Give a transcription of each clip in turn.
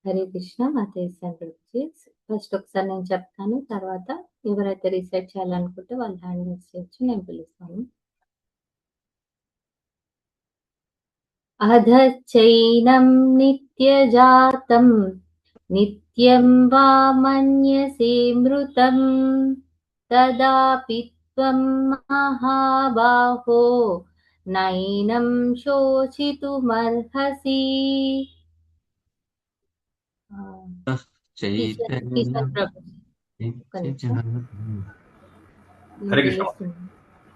Hare Krishna. మాతేశ్వరం Prabhuji. First ఒకసారి నేను చెప్తాను. తర్వాత ఎవరైతే రీసెట్ చేయాలనుకుంటే వాళ్ళు హ్యాండ్ రైజ్ చేయొచ్చు. నేను పిలుస్తాను. అధచైనం నిత్యజాతం నిత్యం వా మన్యసే మృతం తదాపి త్వం మహాబాహో నైనం శోచితుమర్హసి. కిషన్ ప్రభుజీ హరే కృష్ణ. తెలుస్తుంది.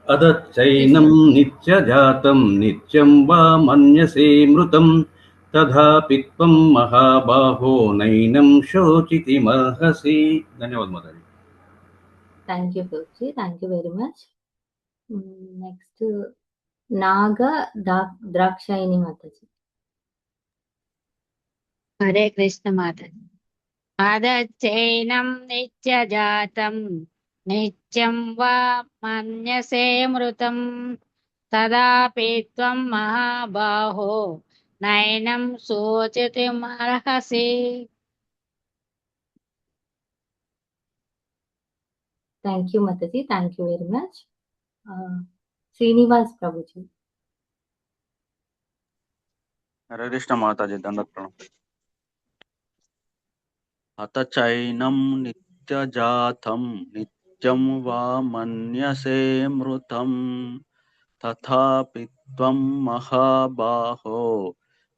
అదచైనం నిత్యజాతం నిత్యం వా మన్యసే మృతం తథాపి త్వం మహాబాహో నైనం శోచితిమర్హసి. ధన్యవాదాలు మాతాజీ. థ్యాంక్ యూ ప్రభుజీ. Thank you very much. Next Naga Drakshayani మాతాజీ. హరే కృష్ణ మాతాజీ. అదచైనం నిత్యజాతం నిత్యం వా మన్యసే మృతం తదాపి త్వం మహాబాహో నైనం శోచితుమర్హసి. థ్యాంక్ యూ మాతాజీ. Thank you very much. Srinivas ప్రభుజీ. హరే కృష్ణ మాతాజీ. దండక్ ప్రణామం. అత చైనం నిత్యజాతం నిత్యం వా మన్యసే మృతం తథాపి త్వం మహాబాహో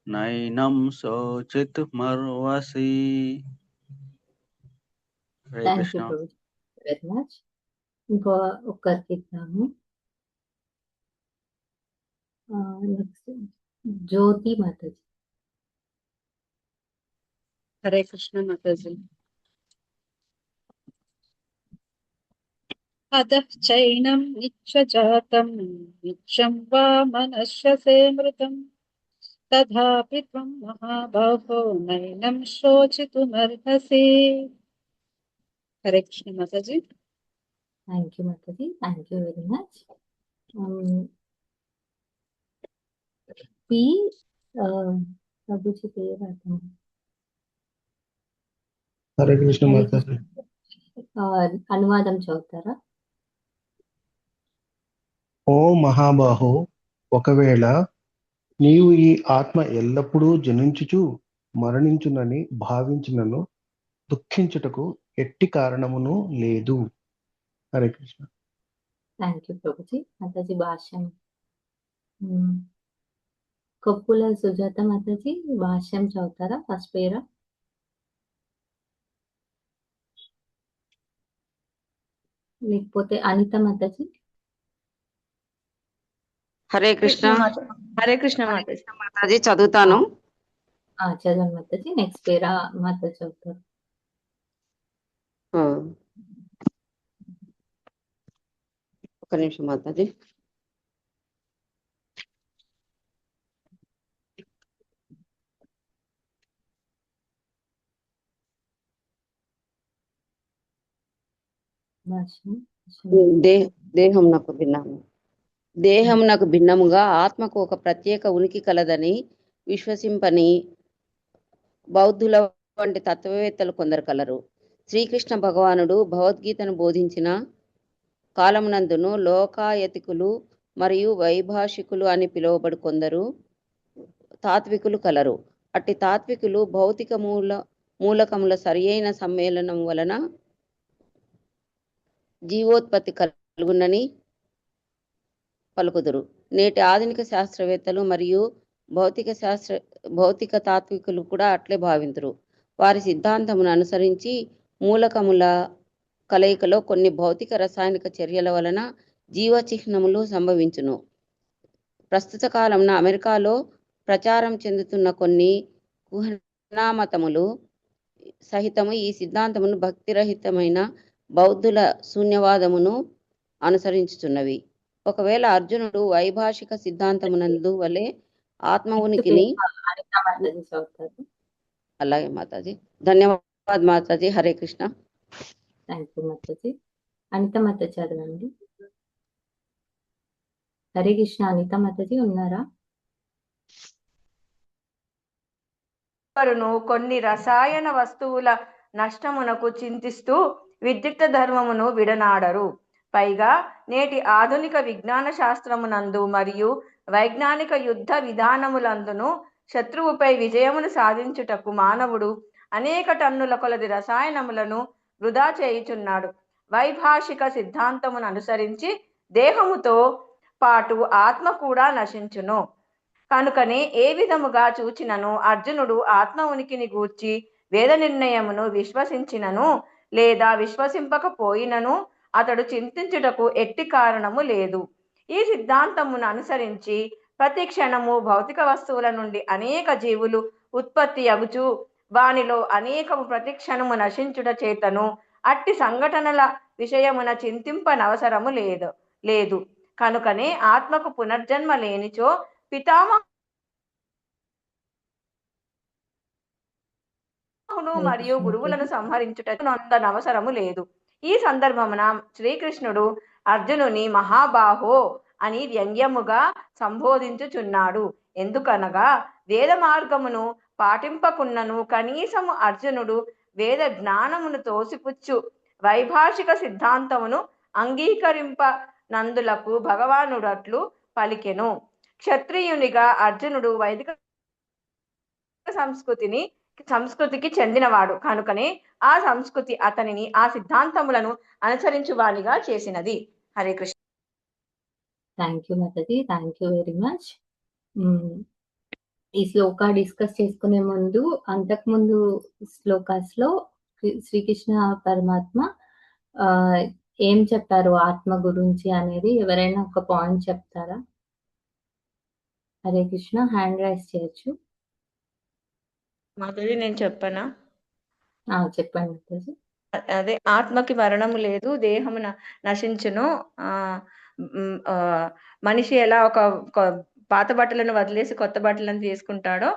నైనం శోచితుమర్హసి. Hare thank you Krishna. ప్రభుజీ వెరీ మచ్. ఇంకో ఒక్కరికి ఇద్దాము. నెక్స్ట్ జ్యోతి మాతాజీ. హరే కృష్ణ మాతాజీ. అధః చైనం నిత్యజాతం నిత్యం వా మనశ్యసే మృతం తథాపి త్వం మహాబాహో నైనం శోచితుమర్హసి. హరే కృష్ణ మాతాజీ. థ్యాంక్ యూ మాతాజీ. Thank you very much. P ప్రభుజీ పేరు అర్థం. హరే కృష్ణ మాతాజీ. అనువాదం చదువుతారా? ఓ మహాబాహో, ఒకవేళ నీవు ఈ ఆత్మ ఎల్లప్పుడూ జనించుచు మరణించునని భావించినను దుఃఖించుటకు ఎట్టి కారణమును లేదు. హరే కృష్ణ. Thank you Prabhuji. మాతాజీ భాష్యం. కొప్పుల సుజాత మాతాజీ భాష్యం చదువుతారా? ఫస్ట్ పేరా? లేకపోతే అనిత మాతాజీ? హరే కృష్ణ. హరే కృష్ణ మాతాజీ. మాతాజీ చదువుతాను. చదవండి మాతాజీ. నెక్స్ట్ పేరా మాతాజీ చదువుతారు. ఒక నిమిషం మాతాజీ. దేహమునకు భిన్నముగా ఆత్మకు ఒక ప్రత్యేక ఉనికి కలదని విశ్వసింపని బౌద్ధుల వంటి తత్వవేత్తలు కొందరు కలరు. శ్రీకృష్ణ భగవానుడు భగవద్గీతను బోధించిన కాలమునందును లోకాయతికులు మరియు వైభాషికులు అని పిలువబడు కొందరు తాత్వికులు కలరు. అట్టి తాత్వికులు భౌతిక మూలకముల సరియైన సమ్మేళనం వలన జీవోత్పత్తి కలుగునని పలుకుదురు. నేటి ఆధునిక శాస్త్రవేత్తలు మరియు భౌతిక తాత్వికులు కూడా అట్లే భావింతురు. వారి సిద్ధాంతమును అనుసరించి మూలకముల కలయికలో కొన్ని భౌతిక రసాయనిక చర్యల వలన జీవచిహ్నములు సంభవించును. ప్రస్తుత కాలంలో అమెరికాలో ప్రచారం చెందుతున్న కొన్ని కుహనామతములు సహితము ఈ సిద్ధాంతమును భక్తిరహితమైన బౌద్ధుల శూన్యవాదమును అనుసరించుతున్నవి. ఒకవేళ అర్జునుడు వైభాషిక సిద్ధాంతమునందు వలె ఆత్మ ఉనికిని. అలాగే మాతాజీ. ధన్యవాదాలు మాతాజీ. హరే కృష్ణ. థ్యాంక్ యూ మాతాజీ. అనిత మాతాజీ చదవండి. హరే కృష్ణ. అనిత మాతాజీ ఉన్నారా? వరును కొన్ని రసాయన వస్తువుల నష్టమునకు చింతిస్తూ విద్యుక్త ధర్మమును విడనాడరు. పైగా నేటి ఆధునిక విజ్ఞాన శాస్త్రమునందు మరియు వైజ్ఞానిక యుద్ధ విధానములందును శత్రువుపై విజయమును సాధించుటకు మానవుడు అనేక టన్నుల కొలది రసాయనములను వృధా చేయుచున్నాడు. వైభాషిక సిద్ధాంతమును అనుసరించి దేహముతో పాటు ఆత్మ కూడా నశించును. కనుకనే ఏ విధముగా చూచినను అర్జునుడు ఆత్మ ఉనికిని గూర్చి వేద నిర్ణయమును విశ్వసించినను లేదా విశ్వసింపకపోయినను అతడు చింతించుటకు ఎట్టి కారణము లేదు. ఈ సిద్ధాంతమును అనుసరించి ప్రతి క్షణము భౌతిక వస్తువుల నుండి అనేక జీవులు ఉత్పత్తి అగుచు వానిలో అనేకము ప్రతి క్షణము నశించుట చేతను అట్టి సంఘటనల విషయమున చింతింపనవసరము లేదు. కనుకనే ఆత్మకు పునర్జన్మ లేనిచో పితామహును మరియు గురువులను సంహరించుటకు నొందనవసరము లేదు. ఈ సందర్భమున శ్రీకృష్ణుడు అర్జునుని మహాబాహో అని వ్యంగ్యముగా సంబోధించుచున్నాడు. ఎందుకనగా వేద మార్గమును పాటింపకున్నను కనీసము అర్జునుడు వేద జ్ఞానమును తోసిపుచ్చు వైభాషిక సిద్ధాంతమును అంగీకరింపనందులకు భగవానుడట్లు పలికెను. క్షత్రియునిగా అర్జునుడు వైదిక సంస్కృతికి చెందినవాడు కనుకనే ఆ సంస్కృతి అతనిని ఆ సిద్ధాంతములను అనుసరించువానిగా చేసినది. హరే కృష్ణ. థ్యాంక్ యూ మాతాజీ, థ్యాంక్ యూ వెరీ మచ్. ఈ శ్లోక డిస్కస్ చేసుకునే ముందు అంతకుముందు శ్లోకాస్ లో శ్రీకృష్ణ పరమాత్మ ఏం చెప్పారు ఆత్మ గురించి అనేది ఎవరైనా ఒక పాయింట్ చెప్తారా? హరే కృష్ణ, హ్యాండ్ రైజ్ చేయొచ్చు. మాధురి, నేను చెప్పనా? చెప్పండి మాతాజీ. అదే, ఆత్మకి మరణము లేదు, దేహము నశించును. మనిషి ఎలా ఒక పాత బట్టలను వదిలేసి కొత్త బట్టలను తీసుకుంటాడో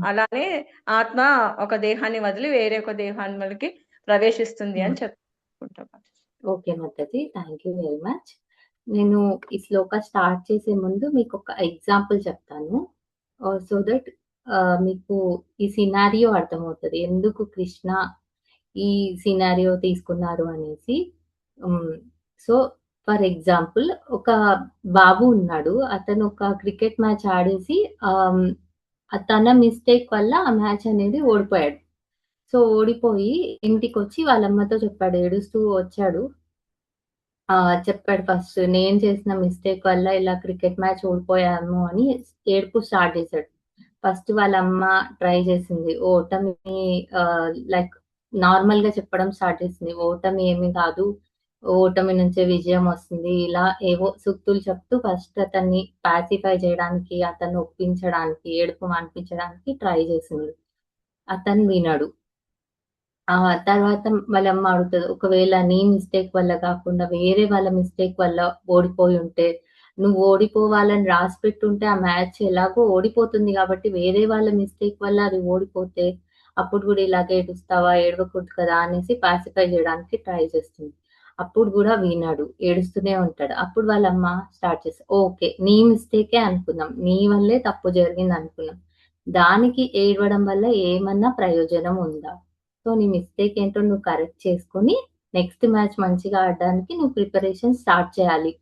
అలానే ఆత్మ ఒక దేహాన్ని వదిలి వేరే ఒక దేహానికి ప్రవేశిస్తుంది అని చెప్పుకుంటాం. Okay Mataji, thank you very much. నేను ఈ శ్లోక స్టార్ట్ చేసే ముందు మీకు ఒక ఎగ్జాంపుల్ చెప్తాను, సో దట్ మీకు ఈ సినారియో అర్థమవుతుంది ఎందుకు కృష్ణ ఈ సినారియో తీసుకున్నారు అనేసి. సో ఫర్ ఎగ్జాంపుల్, ఒక బాబు ఉన్నాడు, అతను ఒక క్రికెట్ మ్యాచ్ ఆడేసి తన మిస్టేక్ వల్ల ఆ మ్యాచ్ అనేది ఓడిపోయాడు. సో ఓడిపోయి ఇంటికి వచ్చి వాళ్ళమ్మతో చెప్పాడు, ఏడుస్తూ వచ్చాడు. చెప్పాడు ఫస్ట్, నేను చేసిన మిస్టేక్ వల్ల ఇలా క్రికెట్ మ్యాచ్ ఓడిపోయాము అని ఏడుపు స్టార్ట్ చేశాడు. ఫస్ట్ వాళ్ళ అమ్మ ట్రై చేసింది, ఓటమి లైక్ నార్మల్ గా చెప్పడం స్టార్ట్ చేసింది, ఓటమి ఏమి కాదు, ఓటమి నుంచే విజయం వస్తుంది, ఇలా ఏవో సూక్తులు చెప్తూ ఫస్ట్ అతన్ని పాసిఫై చేయడానికి, అతన్ని ఒప్పించడానికి, ఏడుపు మాన్పించడానికి ట్రై చేసింది. అతను వినడు. తర్వాత వాళ్ళ అమ్మ అడుగుతుంది, ఒకవేళ నీ మిస్టేక్ వల్ల కాకుండా వేరే వాళ్ళ మిస్టేక్ వల్ల ఓడిపోయి ఉంటే, నువ్వు ఓడిపోవాలని రాసి పెట్టుంటే ఆ మ్యాచ్ ఎలాగో ఓడిపోతుంది కాబట్టి వేరే వాళ్ళ మిస్టేక్ వల్ల అది ఓడిపోతే అప్పుడు కూడా ఇలాగే ఏడుస్తావా, ఏడవకూడదు కదా అనేసి పాసిఫై చేయడానికి ట్రై చేస్తుంది. అప్పుడు కూడా వినాడు, ఏడుస్తూనే ఉంటాడు. అప్పుడు వాళ్ళమ్మ స్టార్ట్ చేస్తారు, ఓకే నీ మిస్టేకే అనుకుందాం, నీ వల్లే తప్పు జరిగింది అనుకున్నాం, దానికి ఏడవడం వల్ల ఏమన్నా ప్రయోజనం ఉందా? సో నీ మిస్టేక్ ఏంటో నువ్వు కరెక్ట్ చేసుకొని నెక్స్ట్ మ్యాచ్ మంచిగా ఆడడానికి నువ్వు ప్రిపరేషన్ స్టార్ట్ చేయాలి.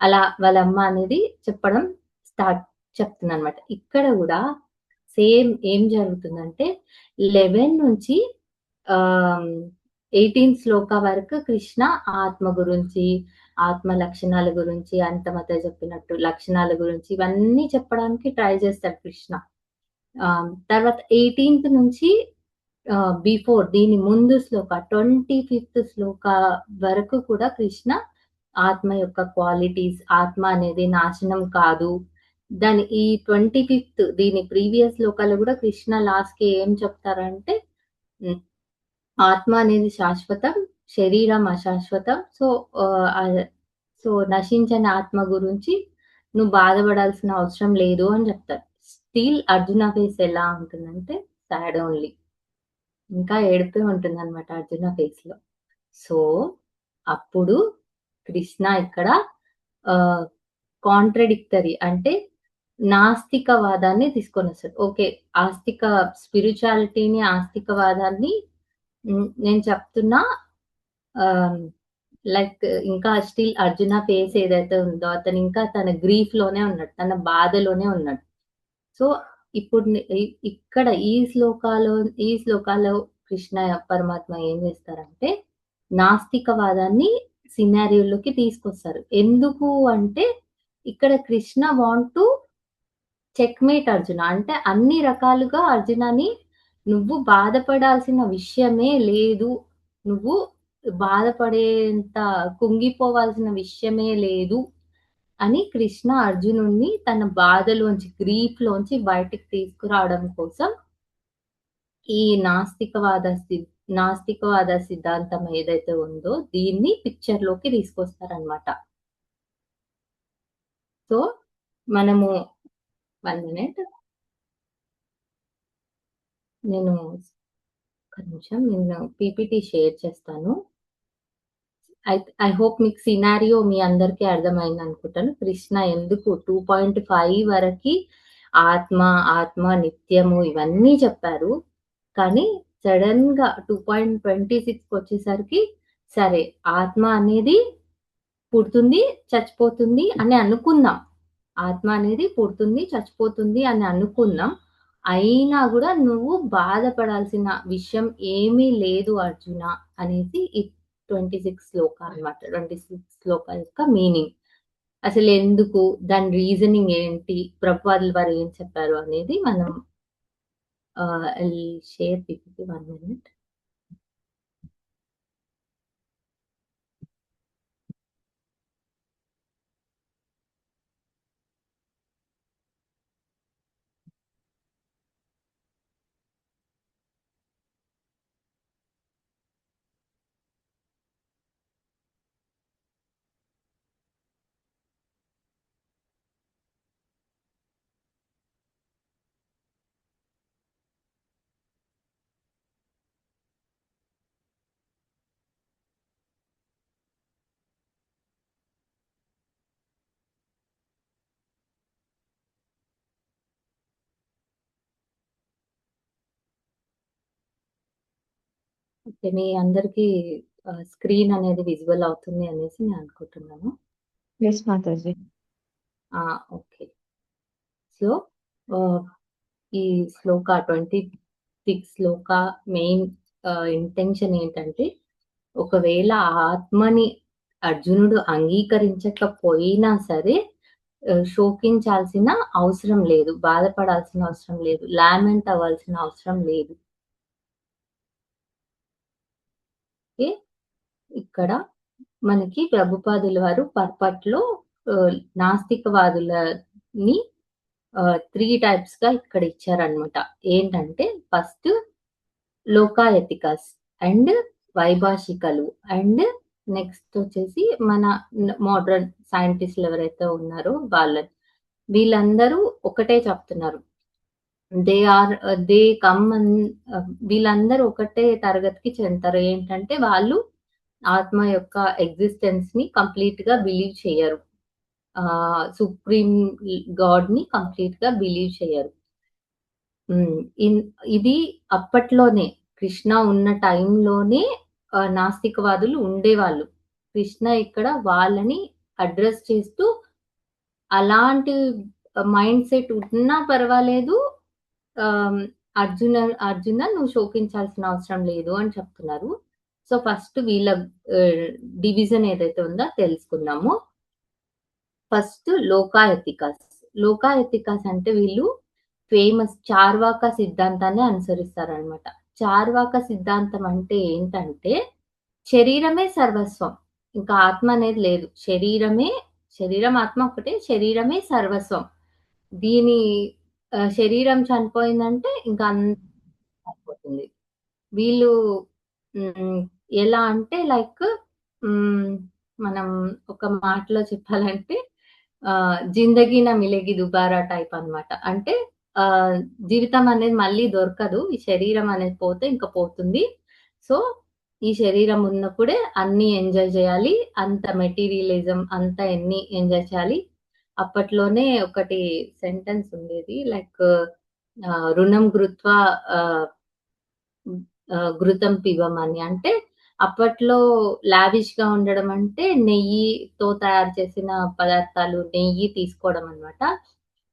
అలా వాళ్ళమ్మ అనేది చెప్పడం చెప్తుంది అనమాట. ఇక్కడ కూడా సేమ్ ఏం జరుగుతుందంటే 11 నుంచి 18 శ్లోక వరకు కృష్ణ ఆత్మ గురించి, ఆత్మ లక్షణాల గురించి, అంతమత చెప్పినట్టు లక్షణాల గురించి ఇవన్నీ చెప్పడానికి ట్రై చేస్తాడు కృష్ణ. తర్వాత 18th నుంచి బిఫోర్ దీని ముందు శ్లోక 25th శ్లోక వరకు కూడా కృష్ణ ఆత్మ యొక్క క్వాలిటీస్, ఆత్మ అనేది నాశనం కాదు, దాని ఈ 25th దీని ప్రీవియస్ శ్లోకాలు కూడా కృష్ణ లాస్ట్ కి ఏం చెప్తారంటే ఆత్మ అనేది శాశ్వతం, శరీరం అశాశ్వతం. సో నశించని ఆత్మ గురించి నువ్వు బాధపడాల్సిన అవసరం లేదు అని చెప్తారు. స్టిల్ అర్జున ఫేస్ ఎలా ఉంటుందంటే సాడ్ ఓన్లీ, ఇంకా ఏడిపే ఉంటుంది అనమాట అర్జున ఫేస్ లో. సో అప్పుడు కృష్ణ ఇక్కడ కాంట్రడిక్టరీ అంటే నాస్తికవాదాన్ని తీసుకొని వస్తాడు. ఓకే, స్పిరిచువాలిటీని, ఆస్తికవాదాన్ని నేను చెప్తున్నా. లైక్ ఇంకా స్టిల్ అర్జున ఫేస్ ఏదైతే ఉందో, అతను ఇంకా తన గ్రీఫ్ లోనే ఉన్నాడు, తన బాధలోనే ఉన్నాడు. సో ఇప్పుడు ఇక్కడ ఈ శ్లోకాలో కృష్ణ పరమాత్మ ఏం చేస్తారంటే నాస్తికవాదాన్ని సినారియోలోకి తీసుకొస్తారు. ఎందుకు అంటే ఇక్కడ Krishna want to checkmate Arjuna. అంటే అన్ని రకాలుగా అర్జునని నువ్వు బాధపడాల్సిన విషయమే లేదు, నువ్వు బాధపడేంత కుంగిపోవాల్సిన విషయమే లేదు అని కృష్ణ అర్జునుడిని తన బాధలోంచి, గ్రీఫ్ లోంచి బయటికి తీసుకురావడం కోసం ఈ నాస్తికవాద సిద్ధాంతం ఏదైతే ఉందో దీన్ని పిక్చర్ లోకి తీసుకొస్తారనమాట. సో మనము 1 minute, నేను పీపీటీ షేర్ చేస్తాను. ఐ హోప్ మీకు సినారియో మీ అందరికీ అర్థమైంది అనుకుంటాను. కృష్ణ ఎందుకు 2.5 వరకు ఆత్మ నిత్యము ఇవన్నీ చెప్పారు, కానీ సడన్ గా 2.26 వచ్చేసరికి సరే ఆత్మ అనేది పుడుతుంది చచ్చిపోతుంది అని అనుకున్నాం, ఆత్మ అనేది పుడుతుంది చచ్చిపోతుంది అని అనుకున్నాం, అయినా కూడా నువ్వు బాధపడాల్సిన విషయం ఏమీ లేదు అర్జున అనేది ఈ 26 శ్లోక అన్నమాట. 26 శ్లోక యొక్క మీనింగ్ అసలు ఎందుకు, దాని రీజనింగ్ ఏంటి, ప్రభుపాదుల వారు ఏం చెప్పారు అనేది మనం షేర్ పీపీటీ 1 minute. ఓకే, మీ అందరికి స్క్రీన్ అనేది విజువల్ అవుతుంది అనేసి నేను అనుకుంటున్నాను. ఎస్ మాతాజీ. ఓకే, సో ఈ శ్లోక 26 శ్లోక మెయిన్ ఇంటెన్షన్ ఏంటంటే, ఒకవేళ ఆత్మని అర్జునుడు అంగీకరించకపోయినా సరే శోకించాల్సిన అవసరం లేదు, బాధపడాల్సిన అవసరం లేదు, లామెంట్ అవ్వాల్సిన అవసరం లేదు. ఇక్కడ మనకి ప్రభుపాదుల వారు పర్పట్లో నాస్తికవాదులని 3 టైప్స్ గా ఇక్కడ ఇచ్చారనమాట. ఏంటంటే ఫస్ట్ లోకాయతికస్ అండ్ వైభాషికలు, అండ్ నెక్స్ట్ వచ్చేసి మన మోడర్న్ సైంటిస్టులు ఎవరైతే ఉన్నారో వీళ్ళందరూ ఒకటే చెప్తున్నారు. వీళ్ళందరూ ఒకటే తరగతికి చెందుతారు. ఏంటంటే వాళ్ళు ఆత్మ యొక్క ఎగ్జిస్టెన్స్ ని కంప్లీట్ గా బిలీవ్ చేయరు, సుప్రీం గాడ్ ని కంప్లీట్ గా బిలీవ్ చేయరు. ఇది అప్పట్లోనే కృష్ణ ఉన్న టైంలోనే నాస్తికవాదులు ఉండేవాళ్ళు. కృష్ణ ఇక్కడ వాళ్ళని అడ్రస్ చేస్తూ అలాంటి మైండ్ సెట్ ఉన్నా పర్వాలేదు, అర్జున నువ్వు శోకించాల్సిన అవసరం లేదు అని చెప్తున్నారు. సో ఫస్ట్ వీళ్ళ డివిజన్ ఏదైతే ఉందో తెలుసుకుందాము. ఫస్ట్ లోకాయతికాస్ అంటే వీళ్ళు ఫేమస్ చార్వాక సిద్ధాంతాన్ని అనుసరిస్తారనమాట. చార్వాక సిద్ధాంతం అంటే ఏంటంటే శరీరమే సర్వస్వం, ఇంకా ఆత్మ అనేది లేదు, శరీరం ఆత్మ ఒకటే, శరీరమే సర్వస్వం. దీని శరీరం చనిపోయిందంటే ఇంకా అయిపోతుంది. వీళ్ళు ఎలా అంటే లైక్ మనం ఒక మాటలో చెప్పాలంటే జిందగీ నా మిలేగి దుబారా టైప్ అన్నమాట. అంటే జీవితం అనేది మళ్ళీ దొరకదు, ఈ శరీరం అనేది పోతే ఇంకా పోతుంది. సో ఈ శరీరం ఉన్నప్పుడే అన్ని ఎంజాయ్ చేయాలి, అంత మెటీరియలిజం అంతా ఎన్ని ఎంజాయ్ చేయాలి, అప్పట్లోనే ఒకటి సెంటెన్స్ ఉండేది లైక్ రుణం గృత్వా ఘృతం పిబమని. అంటే అప్పట్లో లావిష్‌గా ఉండడం అంటే నెయ్యితో తయారు చేసిన పదార్థాలు, నెయ్యి తీసుకోవడం అన్నమాట.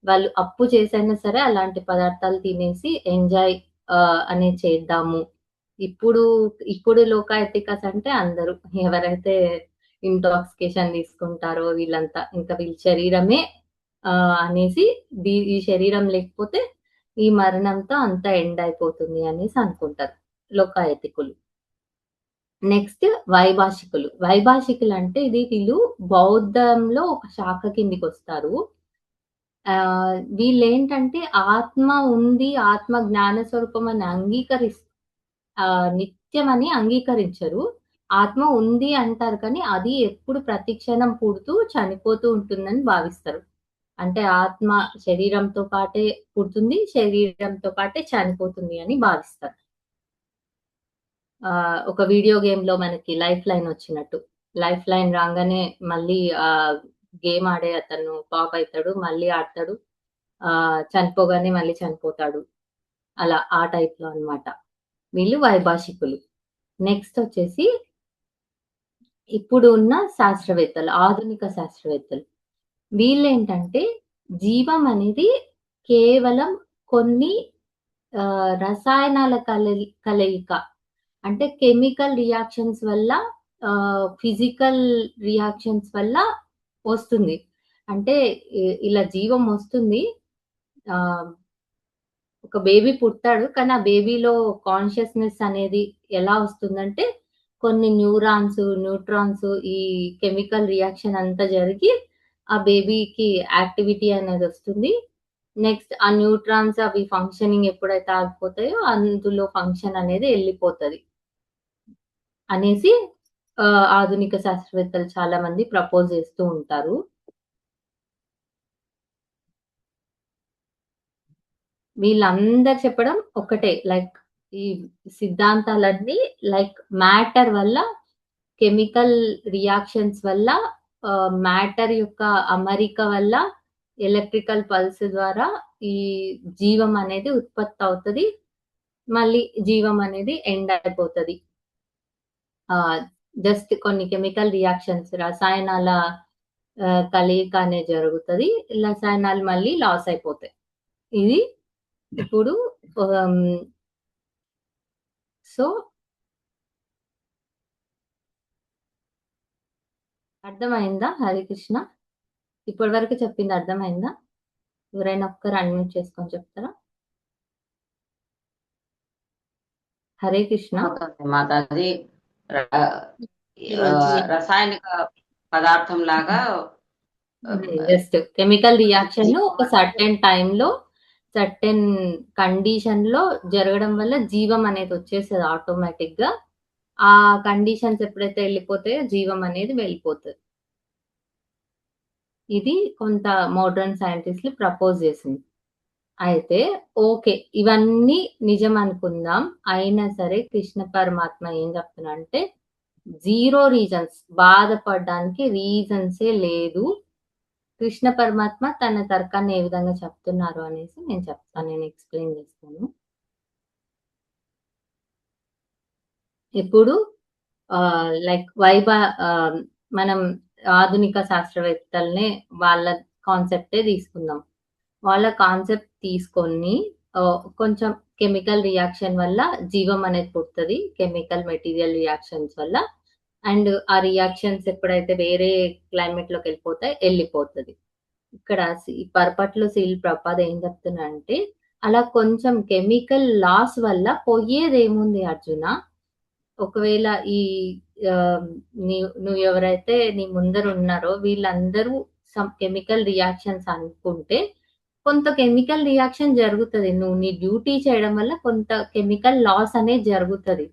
వాళ్ళు అప్పు చేసైనా సరే అలాంటి పదార్థాలు తినేసి ఎంజాయ్ అనేది చేద్దాము. ఇప్పుడు ఇప్పుడు లోకాయతికాస్ అంటే అందరూ ఎవరైతే ఇంటాక్సికేషన్ తీసుకుంటారో వీళ్ళంతా ఇంకా వీళ్ళ శరీరమే అనేసి ఈ శరీరం లేకపోతే ఈ మరణంతో అంతా ఎండ్ అయిపోతుంది అనేసి అనుకుంటారు లోకాయతికులు. నెక్స్ట్ వైభాషికులు. వైభాషికులు అంటే ఇది వీళ్ళు బౌద్ధంలో ఒక శాఖ కిందికి వస్తారు. వీళ్ళేంటంటే ఆత్మ ఉంది, ఆత్మ జ్ఞాన స్వరూపం అని నిత్యం అని అంగీకరించరు. ఆత్మ ఉంది అంటారు కానీ అది ఎప్పుడు ప్రతి క్షణం పుడుతూ చనిపోతూ ఉంటుందని భావిస్తారు. అంటే ఆత్మ శరీరంతో పాటే పుడుతుంది, శరీరంతో పాటే చనిపోతుంది అని భావిస్తారు. ఒక వీడియో గేమ్ లో మనకి లైఫ్ లైన్ వచ్చినట్టు. లైఫ్ లైన్ రాగానే మళ్ళీ గేమ్ ఆడే అతను పాప్ అవుతాడు, మళ్ళీ ఆడతాడు, చనిపోగానే మళ్ళీ చనిపోతాడు. అలా ఆ టైప్ లో అన్నమాట. వీళ్ళు వైభాషికులు. నెక్స్ట్ వచ్చేసి ఇప్పుడు ఉన్న శాస్త్రవేత్తలు, ఆధునిక శాస్త్రవేత్తలు. వీళ్ళేంటంటే జీవం అనేది కేవలం కొన్ని రసాయనాల కలయిక, అంటే కెమికల్ రియాక్షన్స్ వల్ల, ఫిజికల్ రియాక్షన్స్ వల్ల వస్తుంది. అంటే ఇలా జీవం వస్తుంది, ఒక బేబీ పుట్టాడు కానీ ఆ బేబీలో కాన్షియస్నెస్ అనేది ఎలా వస్తుందంటే కొన్ని న్యూట్రాన్స్ ఈ కెమికల్ రియాక్షన్ అంతా జరిగి ఆ బేబీకి యాక్టివిటీ అనేది వస్తుంది. నెక్స్ట్ ఆ న్యూట్రాన్స్ అవి ఫంక్షనింగ్ ఎప్పుడైతే ఆగిపోతాయో అందులో ఫంక్షన్ అనేది వెళ్ళిపోతుంది అనేసి ఆధునిక శాస్త్రవేత్తలు చాలా మంది ప్రపోజ్ చేస్తూ ఉంటారు. వీళ్ళందరు చెప్పడం ఒకటే, లైక్ ఈ సిద్ధాంతాలన్నీ లైక్ మ్యాటర్ వల్ల, కెమికల్ రియాక్షన్స్ వల్ల, మ్యాటర్ యొక్క అమరిక వల్ల, ఎలక్ట్రికల్ పల్స్ ద్వారా ఈ జీవం అనేది ఉత్పత్తి అవుతుంది, మళ్ళీ జీవం అనేది ఎండ్ అయిపోతుంది. జస్ట్ కొన్ని కెమికల్ రియాక్షన్స్, రసాయనాల కలయిక అనేది జరుగుతుంది, రసాయనాలు మళ్ళీ లాస్ అయిపోతాయి. ఇది ఇప్పుడు సో అర్థమైందా హరికృష్ణ? ఇప్పటి వరకు చెప్పింది అర్థమైందా? ఎవరైనా ఒక్కరు అన్మ్యూట్ చేసుకొని చెప్తారా? హరే కృష్ణ. మాతాజీ రసాయనిక పదార్థం లాగా జస్ట్ కెమికల్ రియాక్షన్ ఒక సర్టెన్ టైంలో సర్టెన్ కండిషన్ లో జరగడం వల్ల జీవం అనేది వచ్చేస్తుంది ఆటోమేటిక్ గా. ఆ కండిషన్స్ ఎప్పుడైతే వెళ్ళిపోతాయో జీవం అనేది వెళ్ళిపోతుంది. ఇది కొంత మోడర్న్ సైంటిస్టులు ప్రపోజ్ చేసింది. అయితే ఓకే, ఇవన్నీ నిజం అనుకుందాం. అయినా సరే కృష్ణ పరమాత్మ ఏం చెప్తున్నా అంటే జీరో రీజన్స్, బాధపడడానికి రీజన్సే లేదు. కృష్ణ పరమాత్మ తన తర్కాన్ని ఏ విధంగా చెప్తున్నారు అనేసి నేను చెప్తాను, నేను ఎక్స్ప్లెయిన్ చేస్తాను. ఇప్పుడు లైక్ మనం ఆధునిక శాస్త్రవేత్తల్ని వాళ్ళ కాన్సెప్టే తీసుకుందాం. వాళ్ళ కాన్సెప్ట్ తీసుకొని కొంచెం కెమికల్ రియాక్షన్ వల్ల జీవం అనేది పుడుతుంది, కెమికల్ మెటీరియల్ రియాక్షన్స్ వల్ల. అండ్ ఆ రియాక్షన్స్ ఎప్పుడైతే వేరే క్లైమేట్ లోకి వెళ్ళిపోతుంది. ఇక్కడ పరపట్లో శీల్ ప్రపాద్ ఏం చెప్తున్నా అంటే అలా కొంచెం కెమికల్ లాస్ వల్ల పోయేదేముంది అర్జున. ఒకవేళ ఈ నువ్వు ఎవరైతే నీ ముందర ఉన్నారో వీళ్ళందరూ సమ్ కెమికల్ రియాక్షన్స్ అనుకుంటే కొంత కెమికల్ రియాక్షన్ జరుగుతుంది. నువ్వు నీ డ్యూటీ చేయడం వల్ల కొంత కెమికల్ లాస్ అనేది జరుగుతుంది.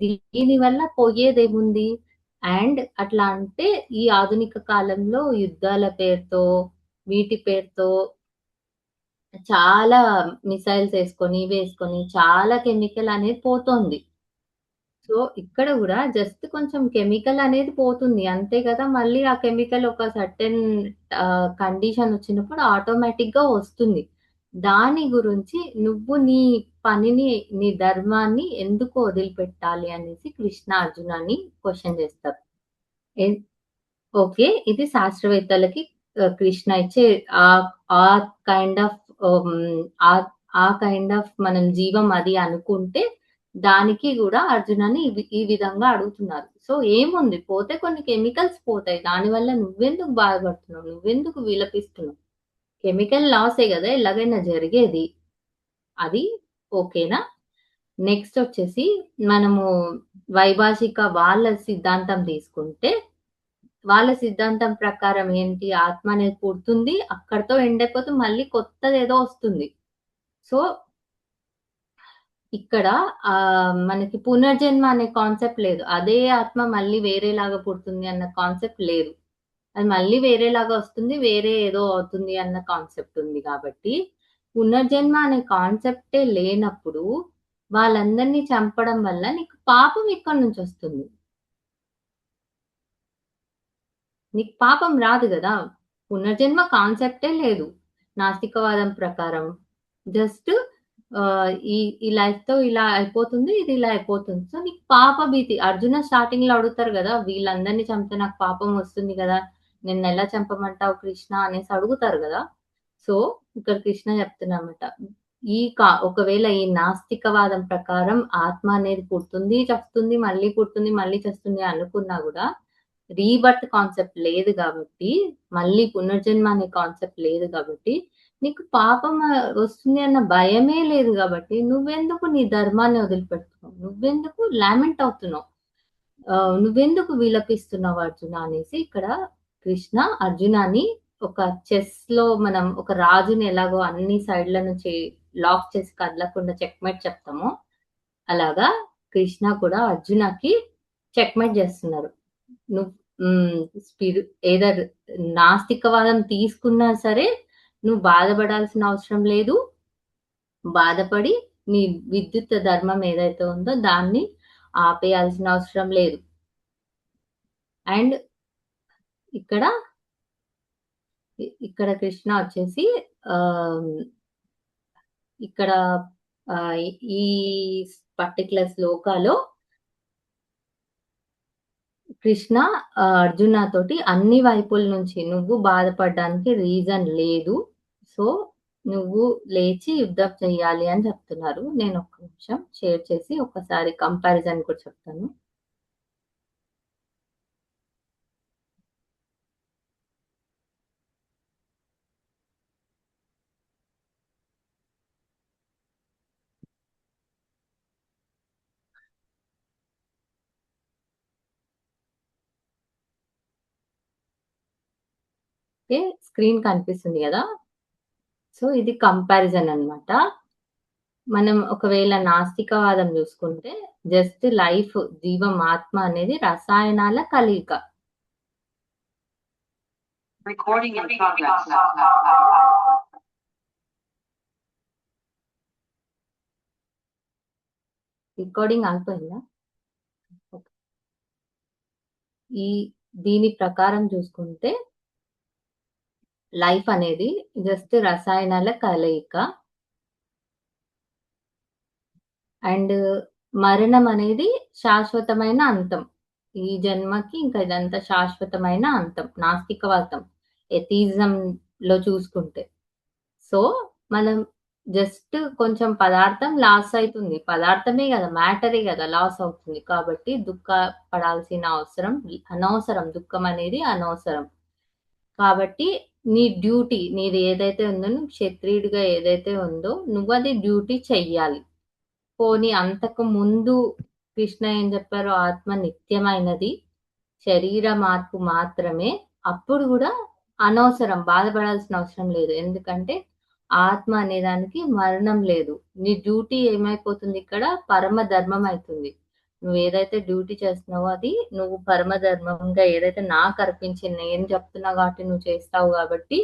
దీని వల్ల పోయేదేముంది? అండ్ అట్లా అంటే ఈ ఆధునిక కాలంలో యుద్ధాల పేరుతో వీటి పేరుతో చాలా మిసైల్స్ వేసుకొని చాలా కెమికల్ అనేది పోతోంది. సో ఇక్కడ కూడా జస్ట్ కొంచెం కెమికల్ అనేది పోతుంది అంతే కదా. మళ్ళీ ఆ కెమికల్ ఒక సర్టెన్ కండిషన్ వచ్చినప్పుడు ఆటోమేటిక్ గా వస్తుంది. దాని గురించి నువ్వు నీ పనిని, నీ ధర్మాన్ని ఎందుకు వదిలిపెట్టాలి అనేసి కృష్ణ అర్జునాన్ని క్వశ్చన్ చేస్తారు. ఓకే, ఇది శాస్త్రవేత్తలకి కృష్ణ ఇచ్చే ఆ కైండ్ ఆఫ్ ఆ కైండ్ ఆఫ్ మనం జీవం అది అనుకుంటే దానికి కూడా అర్జునని ఈ విధంగా అడుగుతున్నారు. సో ఏముంది, పోతే కొన్ని కెమికల్స్ పోతాయి, దానివల్ల నువ్వెందుకు బాధపడుతున్నావు, నువ్వెందుకు విలపిస్తున్నావు? కెమికల్ లాసే కదా ఎలాగైనా జరిగేది, అది ఓకేనా. నెక్స్ట్ వచ్చేసి మనము వైభాషిక వాళ్ళ సిద్ధాంతం తీసుకుంటే, వాళ్ళ సిద్ధాంతం ప్రకారం ఏంటి, ఆత్మ అనేది పుడుతుంది, అక్కడితో ఎండ్ అయిపోతే మళ్ళీ కొత్తది ఏదో వస్తుంది. సో ఇక్కడ మనకి పునర్జన్మ అనే కాన్సెప్ట్ లేదు. అదే ఆత్మ మళ్ళీ వేరేలాగా పుడుతుంది అన్న కాన్సెప్ట్ లేదు. అది మళ్ళీ వేరేలాగా వస్తుంది, వేరే ఏదో అవుతుంది అన్న కాన్సెప్ట్ ఉంది. కాబట్టి పునర్జన్మ అనే కాన్సెప్టే లేనప్పుడు వాళ్ళందరినీ చంపడం వల్ల నీకు పాపం ఎక్కడి నుంచి వస్తుంది? నీకు పాపం రాదు కదా. పునర్జన్మ కాన్సెప్టే లేదు నాస్తికవాదం ప్రకారం. జస్ట్ ఈ లైఫ్ తో ఇలా అయిపోతుంది, ఇది ఇలా అయిపోతుంది. సో నీకు పాప భీతి. అర్జున స్టార్టింగ్ లో అడుగుతారు కదా, వీళ్ళందరినీ చంపితే నాకు పాపం వస్తుంది కదా, నిన్ను ఎలా చంపమంటావు కృష్ణ అనేసి అడుగుతారు కదా. సో ఇక్కడ కృష్ణ చెప్తున్నమాట, ఒకవేళ ఈ నాస్తికవాదం ప్రకారం ఆత్మ అనేది పుడుతుంది, చస్తుంది, మళ్ళీ పుడుతుంది, మళ్ళీ చస్తుంది అనుకున్నా కూడా రీబర్త్ కాన్సెప్ట్ లేదు కాబట్టి, మళ్ళీ పునర్జన్మ అనే కాన్సెప్ట్ లేదు కాబట్టి, నీకు పాపం వస్తుంది అన్న భయమే లేదు కాబట్టి నువ్వెందుకు నీ ధర్మాన్ని వదిలిపెడుతున్నావు, నువ్వెందుకు లామెంట్ అవుతున్నావు, నువ్వెందుకు విలపిస్తున్నావు అర్జున అనేసి ఇక్కడ కృష్ణ అర్జునాన్ని ఒక చెస్ లో మనం ఒక రాజుని ఎలాగో అన్ని సైడ్ల నుంచి లాక్ చేసి కదలకుండా చెక్మేట్ చెప్తామో, అలాగా కృష్ణ కూడా అర్జునకి చెక్మేట్ చేస్తున్నారు. నువ్వు ఏదర్ నాస్తికవాదం తీసుకున్నా సరే నువ్వు బాధపడాల్సిన అవసరం లేదు, బాధపడి నీ విద్యుత్ ధర్మం ఏదైతే ఉందో దాన్ని ఆపేయాల్సిన అవసరం లేదు. అండ్ ఇక్కడ కృష్ణ వచ్చేసి ఇక్కడ ఈ పర్టికులర్ శ్లోకాలో కృష్ణ అర్జున తోటి అన్ని వైపుల నుంచి నువ్వు బాధపడడానికి రీజన్ లేదు, సో నువ్వు లేచి యుద్ధం చెయ్యాలి అని చెప్తున్నారు. నేను ఒక్క నిమిషం షేర్ చేసి ఒకసారి కంపారిజన్ కూడా చెప్తాను. స్క్రీన్ కనిపిస్తుంది కదా. సో ఇది కంపారిజన్ అన్నమాట. మనం ఒకవేళ నాస్తికవాదం చూసుకుంటే జస్ట్ లైఫ్, జీవం, ఆత్మ అనేది రసాయనాల కలయిక. రికార్డింగ్ ఆగిపోయిందా? దీని ప్రకారం చూసుకుంటే లైఫ్ అనేది జస్ట్ రసాయనాల కలయిక, అండ్ మరణం అనేది శాశ్వతమైన అంతం. ఈ జన్మకి ఇంకా ఇదంతా శాశ్వతమైన అంతం నాస్తికవాదం, ఎథిజం లో చూసుకుంటే. సో మనం జస్ట్ కొంచెం పదార్థం లాస్ అవుతుంది, పదార్థమే కదా, మ్యాటరే కదా లాస్ అవుతుంది. కాబట్టి దుఃఖపడాల్సిన అవసరం అనవసరం, దుఃఖం అనేది అనవసరం. కాబట్టి నీ డ్యూటీ, నీది ఏదైతే ఉందో, నువ్వు క్షత్రియుడిగా ఏదైతే ఉందో నువ్వు అది డ్యూటీ చెయ్యాలి. పోనీ అంతకు ముందు కృష్ణ ఏం చెప్పారో, ఆత్మ నిత్యమైనది, శరీర మార్పు మాత్రమే, అప్పుడు కూడా అనవసరం, బాధపడాల్సిన అవసరం లేదు. ఎందుకంటే ఆత్మ అనేదానికి మరణం లేదు. నీ డ్యూటీ ఏమైపోతుంది ఇక్కడ, పరమ ధర్మం అవుతుంది. నువ్వు ఏదైతే డ్యూటీ చేస్తున్నావో అది నువ్వు పరమ ధర్మంగా ఏదైతే నాకు అర్పించి నేను చెప్తున్నా కాబట్టి నువ్వు చేస్తావు, కాబట్టి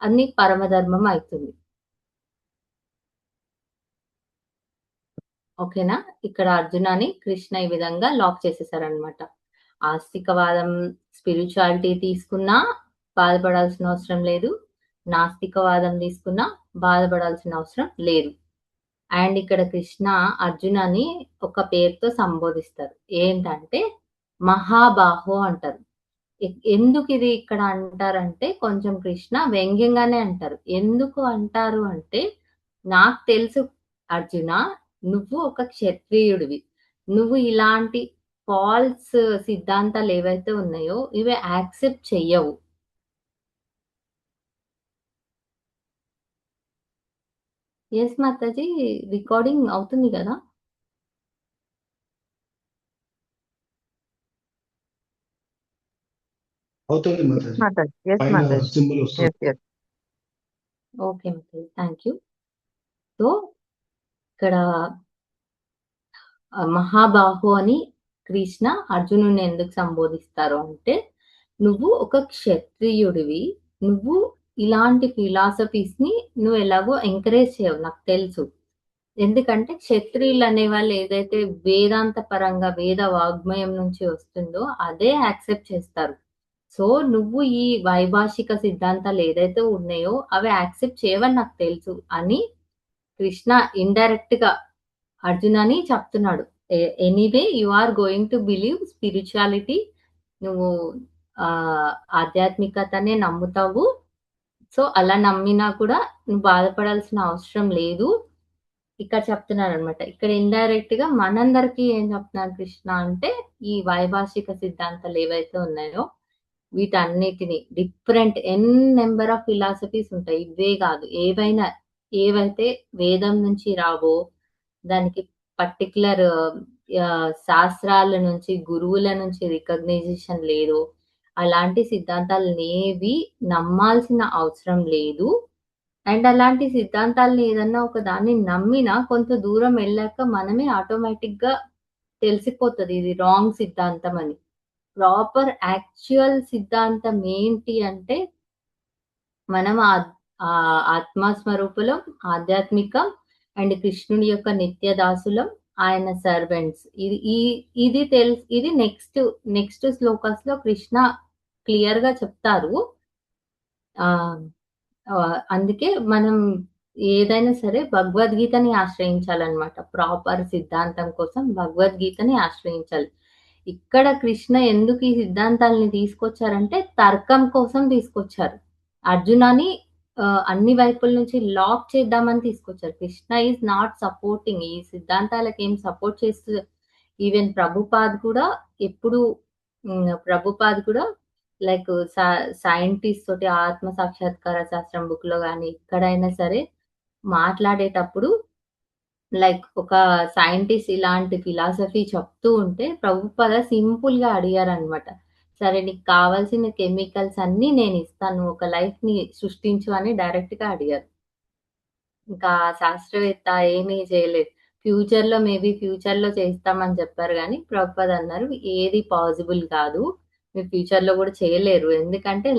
అది నీకు పరమ ధర్మం అవుతుంది. ఓకేనా? ఇక్కడ అర్జునని కృష్ణ ఈ విధంగా లాక్ చేసేసారనమాట. ఆస్తికవాదం, స్పిరిచువాలిటీ తీసుకున్నా బాధపడాల్సిన అవసరం లేదు. నాస్తికవాదం తీసుకున్నా బాధపడాల్సిన అవసరం లేదు. అండ్ ఇక్కడ కృష్ణ అర్జునని ఒక పేరుతో సంబోధిస్తారు. ఏంటంటే మహాబాహో అంటారు. ఎందుకు ఇది ఇక్కడ అంటారంటే కొంచెం కృష్ణ వ్యంగ్యంగానే అంటారు. ఎందుకు అంటారు అంటే, నాకు తెలుసు అర్జున, నువ్వు ఒక క్షత్రియుడివి. నువ్వు ఇలాంటి ఫాల్స్ సిద్ధాంతాలు ఏవైతే ఉన్నాయో ఇవి యాక్సెప్ట్ చెయ్యవు. ఎస్ మాతాజీ, రికార్డింగ్ అవుతుంది కదా? అవుతుంది మాతాజీ, మాతాజీ ఎస్ పైన మాతాజీ సింబల్ వస్తుంది. Yes yes okay Mataji, thank you. So ఇక్కడ మహాబాహు అని కృష్ణ అర్జునుని ఎందుకు సంబోధిస్తారు అంటే, నువ్వు ఒక క్షత్రియుడివి, నువ్వు ఇలాంటి ఫిలాసఫీస్ ని నువ్వు ఎలాగో ఎంకరేజ్ చేయవు, నాకు తెలుసు. ఎందుకంటే క్షత్రియులు అనే వాళ్ళు ఏదైతే వేదాంత పరంగా వేద వాగ్మయం నుంచి వస్తుందో అదే యాక్సెప్ట్ చేస్తారు. సో నువ్వు ఈ వైభాషిక సిద్ధాంతాలు ఏదైతే ఉన్నాయో అవి యాక్సెప్ట్ చేయవని నాకు తెలుసు అని కృష్ణ ఇండైరెక్ట్ గా అర్జునని చెప్తున్నాడు. Anyway you are going to believe spirituality, నువ్వు ఆధ్యాత్మికతనే నమ్ముతావు. సో అలా నమ్మినా కూడా నువ్వు బాధపడాల్సిన అవసరం లేదు. ఇక్కడ చెప్తున్నారు అనమాట. ఇక్కడ ఇండైరెక్ట్ గా మనందరికీ ఏం చెప్తున్నారు కృష్ణ అంటే, ఈ వైభాషిక సిద్ధాంతాలు ఏవైతే ఉన్నాయో వీటన్నిటిని డిఫరెంట్ నెంబర్ ఆఫ్ ఫిలాసఫీస్ ఉంటాయి. ఇవే కాదు, ఏవైతే వేదం నుంచి రావో, దానికి పర్టికులర్ శాస్త్రాల నుంచి గురువుల నుంచి రికగ్నైజేషన్ లేదు, అలాంటి సిద్ధాంతాలను ఏవి నమ్మాల్సిన అవసరం లేదు. అండ్ అలాంటి సిద్ధాంతాలని ఏదన్నా ఒక దాన్ని నమ్మినా కొంత దూరం వెళ్ళాక మనమే ఆటోమేటిక్ గా తెలిసిపోతుంది ఇది రాంగ్ సిద్ధాంతం అని. ప్రాపర్ యాక్చువల్ సిద్ధాంతం ఏంటి అంటే, మనం ఆత్మస్వరూపులం, ఆధ్యాత్మికం అండ్ కృష్ణుడి యొక్క నిత్య దాసులం, ఆయన సర్వెంట్స్. ఇది నెక్స్ట్ శ్లోకాస్ లో కృష్ణ క్లియర్ గా చెప్తారు. అందుకే మనం ఏదైనా సరే భగవద్గీతని ఆశ్రయించాలన్నమాట. ప్రాపర్ సిద్ధాంతం కోసం భగవద్గీతని ఆశ్రయించాలి. ఇక్కడ కృష్ణ ఎందుకు ఈ సిద్ధాంతాలని తీసుకొచ్చారంటే తర్కం కోసం తీసుకొచ్చారు. అర్జునని అన్ని వైపుల నుంచి లాక్ చేద్దామని తీసుకొచ్చారు. కృష్ణ ఈజ్ నాట్ సపోర్టింగ్, ఈ సిద్ధాంతాలకు ఏం సపోర్ట్ చేస్తూ, ఈవెన్ ప్రభుపాద్ కూడా లైక్ సైంటిస్ట్ తోటి ఆత్మ సాక్షాత్కార శాస్త్రం బుక్ లో కానీ ఎక్కడైనా సరే మాట్లాడేటప్పుడు లైక్ ఒక సైంటిస్ట్ ఇలాంటి ఫిలాసఫీ చెప్తూ ఉంటే ప్రభుపాద సింపుల్ గా అడిగారు అనమాట, సరే నీకు కావాల్సిన కెమికల్స్ అన్ని నేను ఇస్తాను, ఒక లైఫ్ ని సృష్టించు అని డైరెక్ట్ గా అడిగారు. ఇంకా శాస్త్రవేత్త ఏమీ చేయలేదు. ఫ్యూచర్ లో చేస్తామని చెప్పారు కానీ ప్రభుపాద అన్నారు ఏది పాసిబుల్ కాదు, మీరు ఫ్యూచర్ లో కూడా చేయలేరు. ఎందుకంటే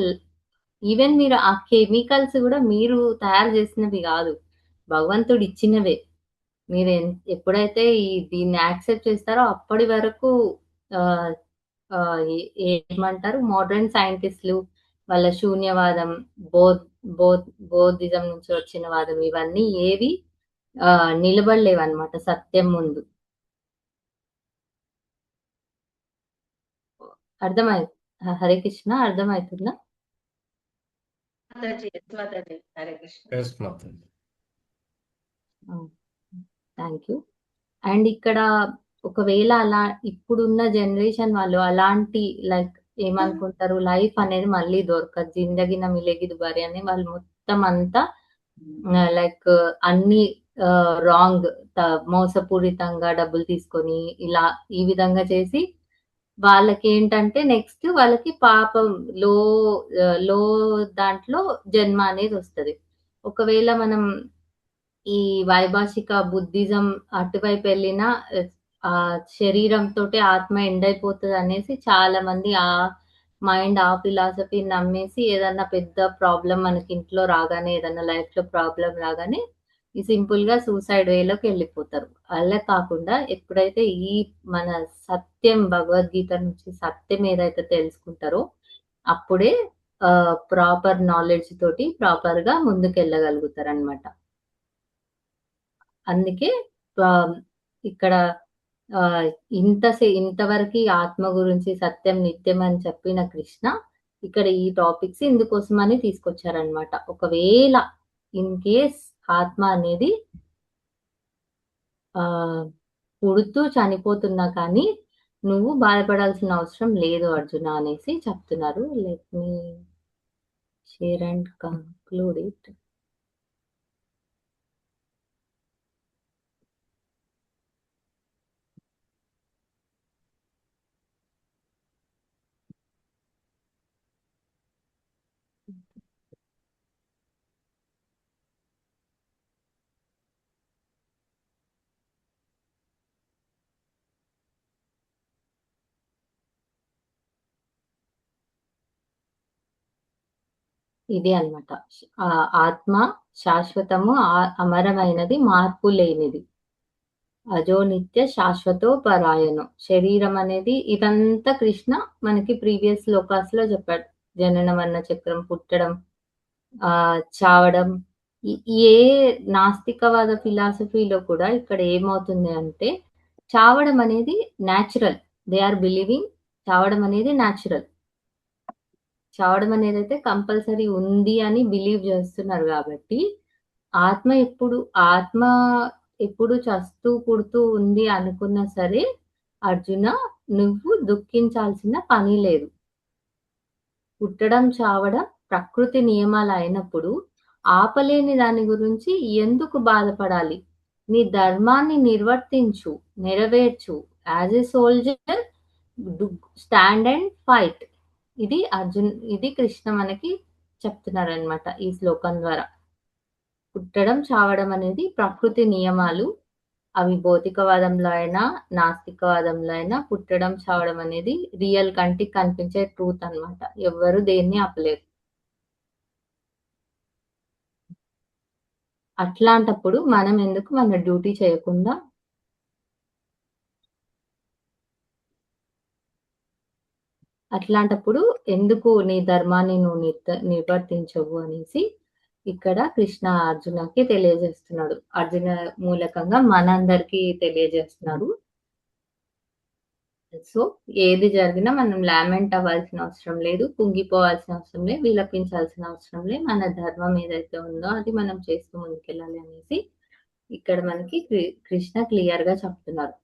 ఈవెన్ మీరు ఆ కెమికల్స్ కూడా మీరు తయారు చేసినవి కాదు, భగవంతుడు ఇచ్చినవే. మీరు ఎప్పుడైతే దీన్ని యాక్సెప్ట్ చేస్తారో అప్పటి వరకు ఏమంటారు మోడర్న్ సైంటిస్టులు వాళ్ళ శూన్యవాదం, బౌద్ధిజం నుంచి వచ్చిన వాదం, ఇవన్నీ ఏవి నిలబడలేవన్నమాట సత్యం ముందు. హరే కృష్ణ, అర్థమవుతుందా? Hare Krishna. Thank you. And ఇక్కడ ఒకవేళ అలా ఇప్పుడున్న జనరేషన్ వాళ్ళు అలాంటి లైక్ ఏమనుకుంటారు, లైఫ్ అనేది మళ్ళీ దొరకదు, జిందగీ నా మిలేగి దుబారి అని వాళ్ళు మొత్తం అంతా లైక్ అన్ని రాంగ్, మోసపూరితంగా డబ్బులు తీసుకొని ఇలా ఈ విధంగా చేసి వాళ్ళకి ఏంటంటే నెక్స్ట్ వాళ్ళకి పాపం లో దాంట్లో జన్మ అనేది వస్తుంది. ఒకవేళ మనం ఈ వైభాషిక బుద్ధిజం అటువైపు వెళ్ళినా ఆ శరీరంతో ఆత్మ ఎండ్ అయిపోతుంది అనేసి చాలా మంది ఆ మైండ్ ఆ ఫిలాసఫీ నమ్మేసి ఏదన్నా పెద్ద ప్రాబ్లం మనకి ఇంట్లో రాగానే, ఏదన్నా లైఫ్ లో ప్రాబ్లం రాగానే ఈ సింపుల్ గా సూసైడ్ వేలోకి వెళ్ళిపోతారు. అలా కాకుండా ఎప్పుడైతే ఈ మన సత్యం భగవద్గీత నుంచి సత్యం ఏదైతే తెలుసుకుంటారో అప్పుడే ప్రాపర్ నాలెడ్జ్ తోటి ప్రాపర్ గా ముందుకెళ్ళగలుగుతారు అనమాట. అందుకే ఇక్కడ ఇంతవరకు ఆత్మ గురించి సత్యం నిత్యం అని చెప్పిన కృష్ణ ఇక్కడ ఈ టాపిక్స్ ఇందుకోసమని తీసుకొచ్చారనమాట. ఒకవేళ ఇన్ కేస్ ఆత్మ అనేది పుడుతూ చనిపోతున్నా కానీ నువ్వు బాధపడాల్సిన అవసరం లేదు అర్జున అనేసి చెప్తున్నారు. Let me share and conclude it. ఇది అన్నమాట. ఆత్మ శాశ్వతము, అమరమైనది, మార్పు లేనిది. అజో నిత్య శాశ్వతో పరాయణం. శరీరం అనేది ఇదంతా కృష్ణ మనకి ప్రీవియస్ శ్లోకాస్ లో చెప్పాడు. జనన మరణ చక్రం, పుట్టడం, చావడం. ఏ నాస్తికవాద ఫిలాసఫీలో కూడా ఇక్కడ ఏమవుతుంది అంటే చావడం అనేది న్యాచురల్. దే ఆర్ బిలీవింగ్ చావడం అనేది న్యాచురల్. చావడం అనేది అయితే కంపల్సరీ ఉంది అని బిలీవ్ చేస్తున్నారు. కాబట్టి ఆత్మ ఎప్పుడు చస్తూ పుడుతూ ఉంది అనుకున్నా సరే అర్జున నువ్వు దుఃఖించాల్సిన పని లేదు. పుట్టడం చావడం ప్రకృతి నియమాలు అయినప్పుడు ఆపలేని దాని గురించి ఎందుకు బాధపడాలి? నీ ధర్మాన్ని నిర్వర్తించు, నెరవేర్చు. As a soldier stand and fight. ఇది కృష్ణ మనకి చెప్తున్నారు అనమాట ఈ శ్లోకం ద్వారా. పుట్టడం చావడం అనేది ప్రకృతి నియమాలు. అవి భౌతికవాదంలో అయినా నాస్తికవాదంలో అయినా పుట్టడం చావడం అనేది రియల్ కంటికి కనిపించే ట్రూత్ అన్నమాట. ఎవ్వరు దేన్ని ఆపలేరు. అట్లాంటప్పుడు మనం ఎందుకు మన డ్యూటీ చేయకుండా అట్లాంటప్పుడు ఎందుకు నీ ధర్మాన్ని నువ్వు నిర్వర్తించవు అనేసి ఇక్కడ కృష్ణ అర్జునకి తెలియజేస్తున్నాడు. అర్జున మూలకంగా మనందరికీ తెలియజేస్తున్నాడు. సో ఏది జరిగినా మనం లామెంట్ అవ్వాల్సిన అవసరం లేదు, కుంగిపోవాల్సిన అవసరం లేదు, విలపించాల్సిన అవసరం లేదు. మన ధర్మం ఏదైతే ఉందో అది మనం చేస్తూ ముందుకెళ్ళాలి అనేసి ఇక్కడ మనకి కృష్ణ క్లియర్ గా చెప్తున్నారు.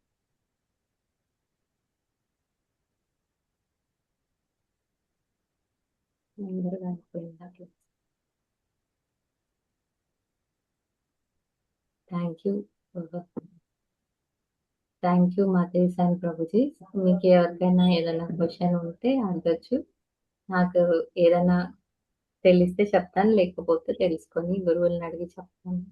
Thank you మాతేజ్ and Prabhuji. మీకు ఎవరికైనా ఏదైనా క్వశ్చన్ ఉంటే అడగచ్చు. నాకు ఏదైనా తెలిస్తే చెప్తాను, లేకపోతే తెలుసుకొని గురువులను అడిగి చెప్తాను.